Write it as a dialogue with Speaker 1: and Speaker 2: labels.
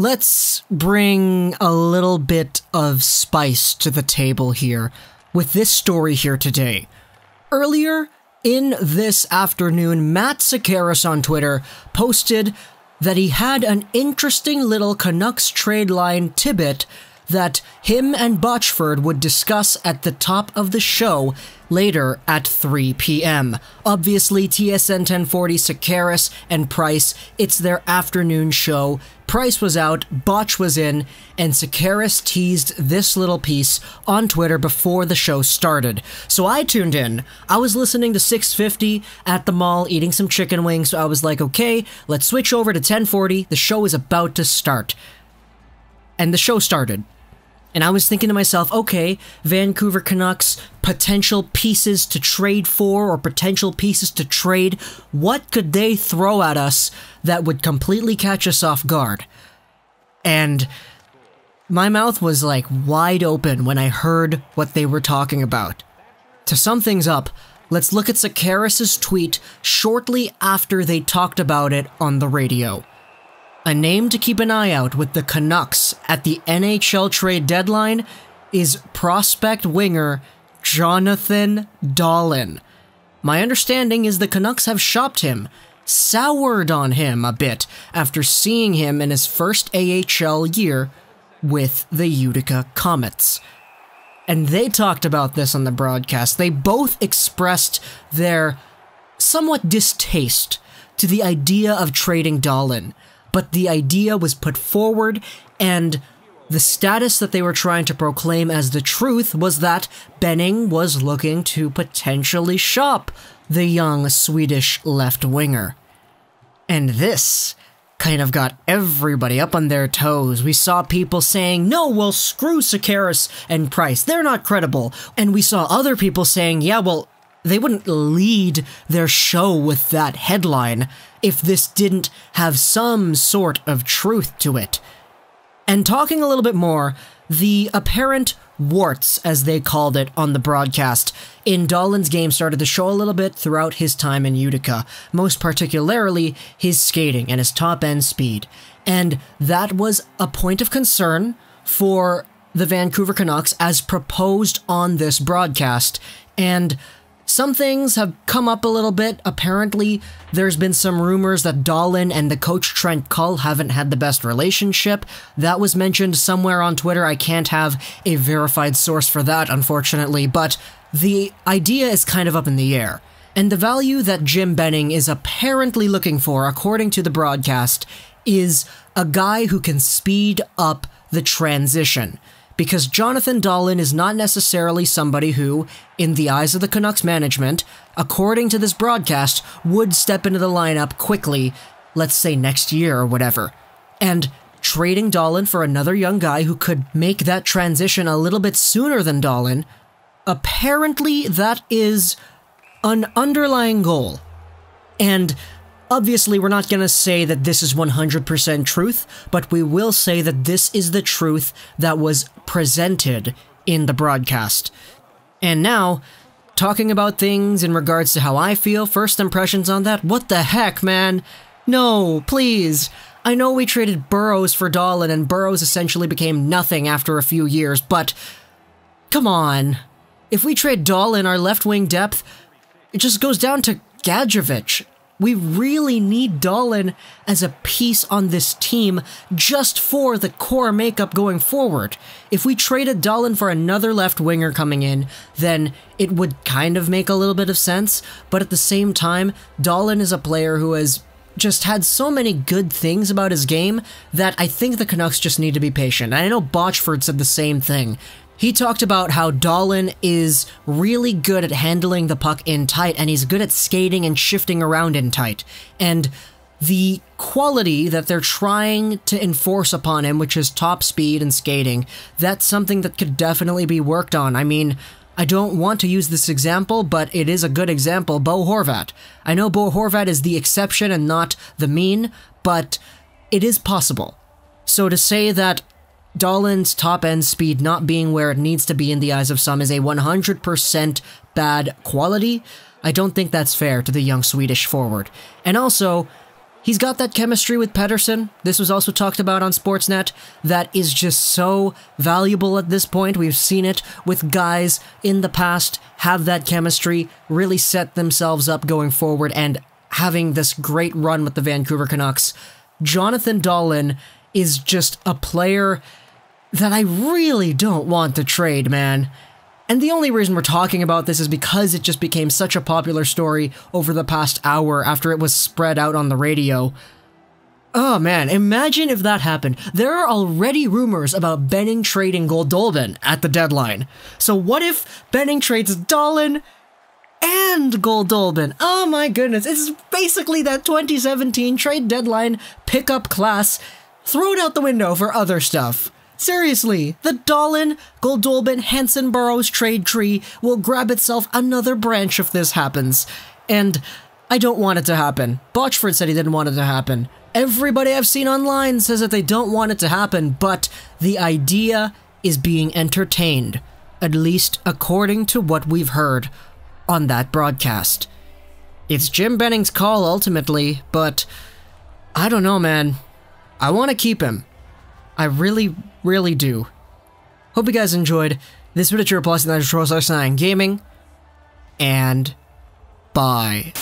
Speaker 1: let's bring a little bit of spice to the table here with this story here today. Earlier in this afternoon, Matt Sekeres on Twitter posted that he had an interesting little Canucks trade line tidbit that him and Botchford would discuss at the top of the show later at 3 p.m. Obviously, TSN 1040, Sekeres and Price, it's their afternoon show. Price was out, Botch was in, and Sekeres teased this little piece on Twitter before the show started. So I tuned in. I was listening to 650 at the mall, eating some chicken wings, so I was like, okay, let's switch over to 1040. The show is about to start. And the show started. And I was thinking to myself, okay, Vancouver Canucks, potential pieces to trade for or potential pieces to trade, what could they throw at us that would completely catch us off guard? And my mouth was like wide open when I heard what they were talking about. To sum things up, let's look at Sekeres' tweet shortly after they talked about it on the radio. A name to keep an eye out with the Canucks at the NHL trade deadline is prospect winger Jonathan Dahlen. My understanding is the Canucks have shopped him, soured on him a bit after seeing him in his first AHL year with the Utica Comets. And they talked about this on the broadcast. They both expressed their somewhat distaste to the idea of trading Dahlen. But the idea was put forward, and the status that they were trying to proclaim as the truth was that Benning was looking to potentially shop the young Swedish left winger. And this kind of got everybody up on their toes. We saw people saying, no, well, screw Sekeres and Price, they're not credible. And we saw other people saying, yeah, well, they wouldn't lead their show with that headline if this didn't have some sort of truth to it. And talking a little bit more, the apparent warts, as they called it on the broadcast, in Dahlen's game started to show a little bit throughout his time in Utica, most particularly his skating and his top-end speed. And that was a point of concern for the Vancouver Canucks as proposed on this broadcast, and some things have come up a little bit. Apparently, there's been some rumors that Dahlen and the coach Trent Cull haven't had the best relationship. That was mentioned somewhere on Twitter. I can't have a verified source for that, unfortunately, but the idea is kind of up in the air. And the value that Jim Benning is apparently looking for, according to the broadcast, is a guy who can speed up the transition. Because Jonathan Dahlen is not necessarily somebody who, in the eyes of the Canucks management, according to this broadcast, would step into the lineup quickly, let's say next year or whatever. And trading Dahlen for another young guy who could make that transition a little bit sooner than Dahlen, apparently that is an underlying goal. And obviously, we're not going to say that this is 100% truth, but we will say that this is the truth that was presented in the broadcast. And now, talking about things in regards to how I feel, first impressions on that, what the heck, man? No, please. I know we traded Burrows for Dahlen, and Burrows essentially became nothing after a few years, but come on. If we trade Dahlen, our left-wing depth, it just goes down to Gadjevich. We really need Dahlen as a piece on this team just for the core makeup going forward. If we traded Dahlen for another left winger coming in, then it would kind of make a little bit of sense, but at the same time, Dahlen is a player who has just had so many good things about his game that I think the Canucks just need to be patient. And I know Botchford said the same thing. He talked about how Dahlen is really good at handling the puck in tight, and he's good at skating and shifting around in tight. And the quality that they're trying to enforce upon him, which is top speed and skating, that's something that could definitely be worked on. I mean, I don't want to use this example, but it is a good example, Bo Horvat. I know Bo Horvat is the exception and not the mean, but it is possible. So to say that Dahlen's top-end speed not being where it needs to be in the eyes of some is a 100% bad quality, I don't think that's fair to the young Swedish forward. And also, He's got that chemistry with Pettersson. This was also talked about on Sportsnet. That is just so valuable at this point. We've seen it with guys in the past have that chemistry, really set themselves up going forward, and having this great run with the Vancouver Canucks. Jonathan Dahlen is just a player that I really don't want to trade, man. And the only reason we're talking about this is because it just became such a popular story over the past hour after it was spread out on the radio. Oh man, imagine if that happened. There are already rumors about Benning trading Goldolben at the deadline. So what if Benning trades Dahlen and Goldolben? Oh my goodness, it's basically that 2017 trade deadline pickup class. Throw it out the window for other stuff. Seriously, the Dahlen, Goldolben, Hansen, Burrows trade tree will grab itself another branch if this happens. And I don't want it to happen. Botchford said he didn't want it to happen. Everybody I've seen online says that they don't want it to happen, but the idea is being entertained, at least according to what we've heard on that broadcast. It's Jim Benning's call ultimately, but I don't know, man. I want to keep him. I really, really do. Hope you guys enjoyed this video. Plus, Gaming, and bye.